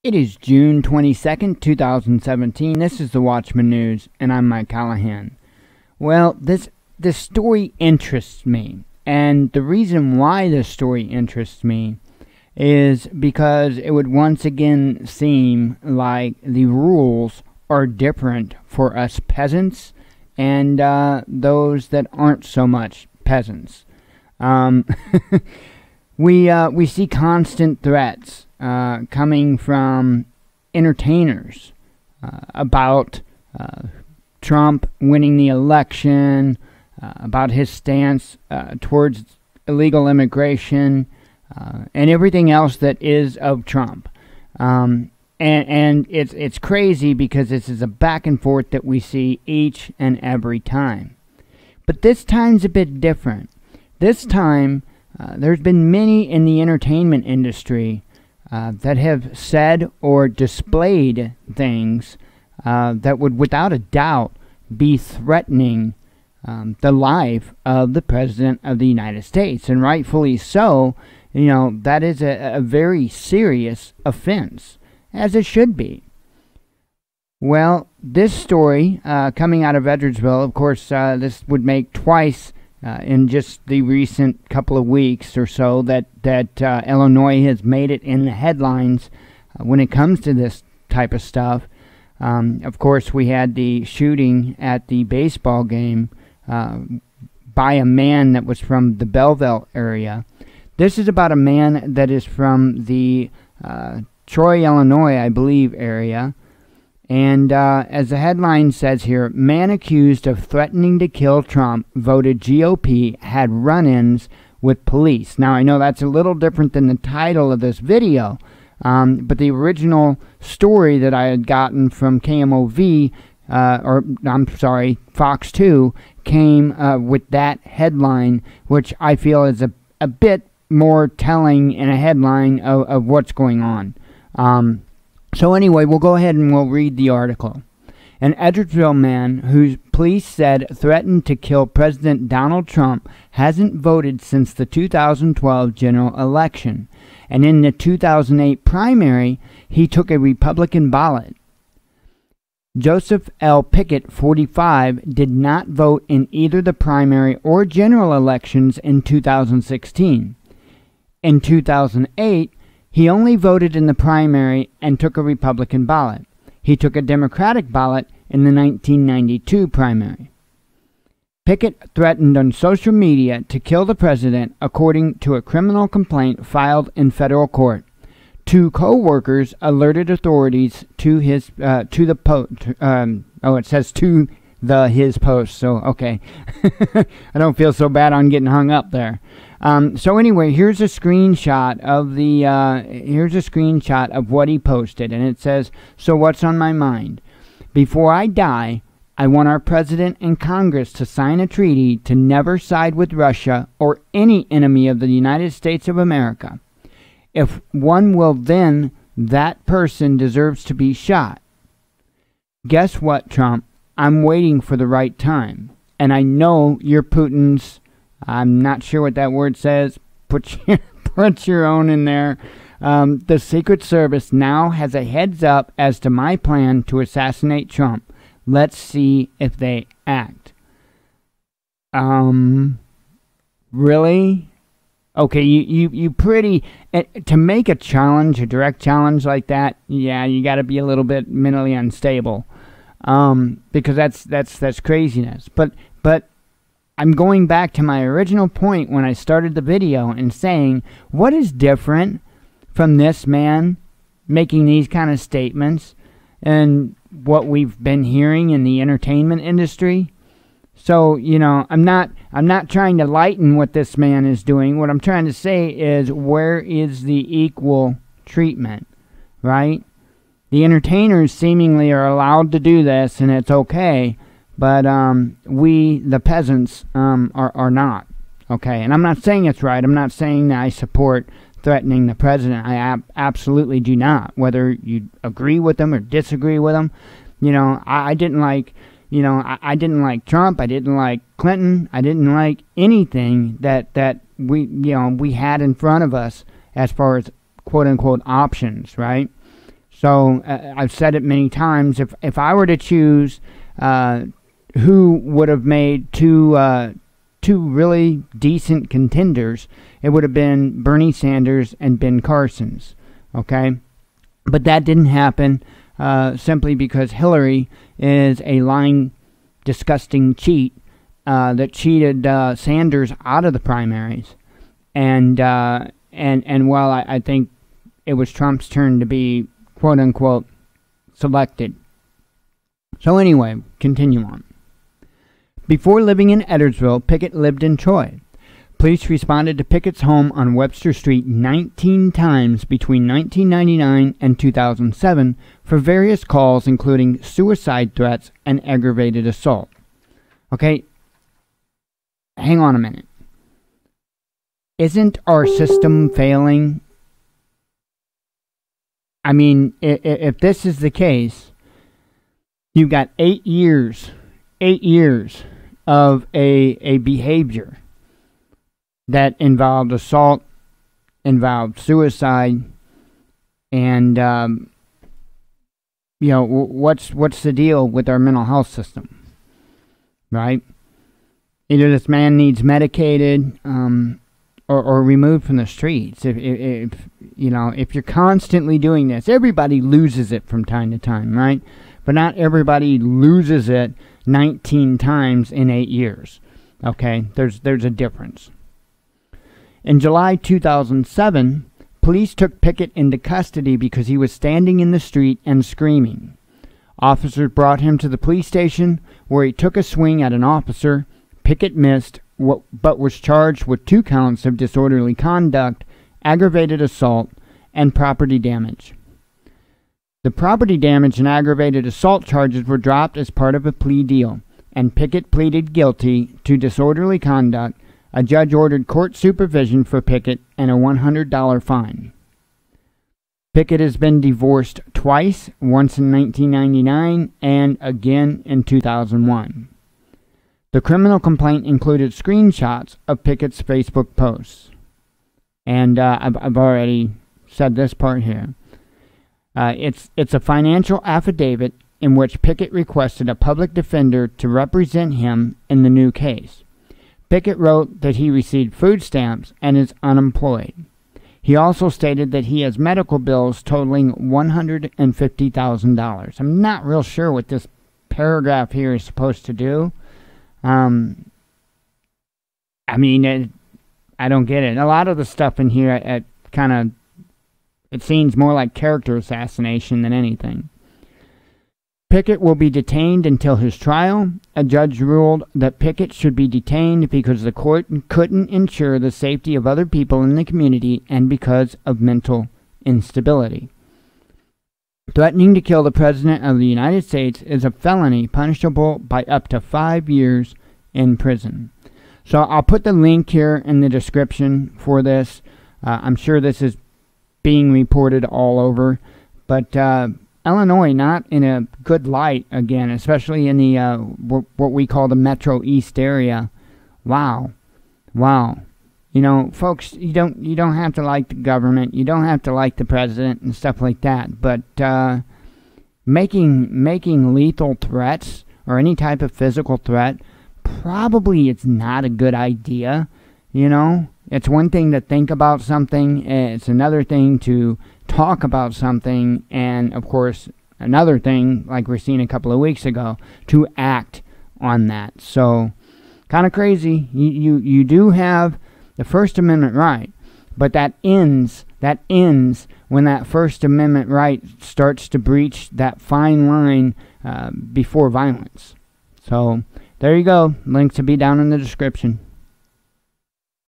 It is June 22nd, 2017. This is the Watchman News, and I'm Mike Callahan. Well, this story interests me, and the reason why this story interests me is because it would once again seem like the rules are different for us peasants and those that aren't so much peasants. We see constant threats coming from entertainers about Trump winning the election, about his stance towards illegal immigration, and everything else that is of Trump. And it's crazy because this is a back and forth that we see each and every time. But this time's a bit different. This time, there's been many in the entertainment industry that have said or displayed things that would, without a doubt, be threatening the life of the President of the United States. And rightfully so. You know, that is a very serious offense, as it should be. Well, this story coming out of Edwardsville, of course, this would make twice in just the recent couple of weeks or so that Illinois has made it in the headlines when it comes to this type of stuff. Of course, we had the shooting at the baseball game by a man that was from the Belleville area. This is about a man that is from the Troy, Illinois, I believe, area. And as the headline says here, man accused of threatening to kill Trump, voted GOP, had run-ins with police. Now, I know that's a little different than the title of this video, but the original story that I had gotten from KMOV, Fox 2, came with that headline, which I feel is a bit more telling in a headline of what's going on. So anyway, we'll go ahead and we'll read the article. An Edwardsville man who police said threatened to kill President Donald Trump hasn't voted since the 2012 general election, and in the 2008 primary, he took a Republican ballot. Joseph L. Pickett, 45, did not vote in either the primary or general elections in 2016. In 2008, he only voted in the primary and took a Republican ballot. He took a Democratic ballot in the 1992 primary. Pickett threatened on social media to kill the president, according to a criminal complaint filed in federal court. Two co-workers alerted authorities to his his post, so okay. I don't feel so bad on getting hung up there. So anyway, here's a screenshot of what he posted, and it says, "So what's on my mind? Before I die, I want our president and Congress to sign a treaty to never side with Russia or any enemy of the United States of America. If one will, then that person deserves to be shot. Guess what, Trump? I'm waiting for the right time. And I know you're Putin's," I'm not sure what that word says. Put your own in there. "The Secret Service now has a heads up as to my plan to assassinate Trump. Let's see if they act." Really? Okay, you pretty... to make a challenge, a direct challenge like that, yeah, you got to be a little bit mentally unstable. Because that's craziness. But I'm going back to my original point when I started the video and saying, what is different from this man making these kind of statements and what we've been hearing in the entertainment industry? So, you know, I'm not trying to lighten what this man is doing. What I'm trying to say is, where is the equal treatment, right? The entertainers seemingly are allowed to do this, and it's okay, but we, the peasants, are not, okay? And I'm not saying it's right. I'm not saying that I support threatening the president. I absolutely do not, whether you agree with them or disagree with them. You know, I didn't like Trump. I didn't like Clinton. I didn't like anything that we had in front of us as far as quote-unquote options, right? So I've said it many times. If I were to choose who would have made two really decent contenders, it would have been Bernie Sanders and Ben Carson's. Okay, but that didn't happen simply because Hillary is a lying, disgusting cheat that cheated Sanders out of the primaries, and while I think it was Trump's turn to be quote unquote selected. So anyway, continue on. Before living in Edwardsville, Pickett lived in Troy. Police responded to Pickett's home on Webster Street 19 times between 1999 and 2007 for various calls including suicide threats and aggravated assault. Okay, hang on a minute. Isn't our system failing? I mean, if this is the case, you've got 8 years of a behavior that involved assault, involved suicide, and you know, what's the deal with our mental health system, right? Either this man needs medicated or removed from the streets. If you know, if you're constantly doing this, everybody loses it from time to time, right? But not everybody loses it 19 times in 8 years. Okay, there's a difference. In July 2007, police took Pickett into custody because he was standing in the street and screaming. Officers brought him to the police station where he took a swing at an officer. Pickett missed, but was charged with 2 counts of disorderly conduct, aggravated assault, and property damage. The property damage and aggravated assault charges were dropped as part of a plea deal, and Pickett pleaded guilty to disorderly conduct. A judge ordered court supervision for Pickett and a $100 fine. Pickett has been divorced twice, once in 1999 and again in 2001. The criminal complaint included screenshots of Pickett's Facebook posts. And I've already said this part here. It's a financial affidavit in which Pickett requested a public defender to represent him in the new case. Pickett wrote that he received food stamps and is unemployed. He also stated that he has medical bills totaling $150,000. I'm not real sure what this paragraph here is supposed to do. I mean, I don't get it. A lot of the stuff in here, it seems more like character assassination than anything. Pickett will be detained until his trial. A judge ruled that Pickett should be detained because the court couldn't ensure the safety of other people in the community and because of mental instability. Threatening to kill the President of the United States is a felony punishable by up to 5 years in prison. So I'll put the link here in the description for this. I'm sure this is being reported all over, but Illinois not in a good light again, especially in the what we call the Metro East area. Wow. You know, folks, you don't have to like the government, you don't have to like the president and stuff like that, but making lethal threats or any type of physical threat, probably it's not a good idea. You know, it's one thing to think about something, it's another thing to talk about something, and of course another thing, like we're seeing a couple of weeks ago, to act on that. So kind of crazy. You do have the First Amendment right, but that ends when that First Amendment right starts to breach that fine line before violence. So there you go. Links will be down in the description.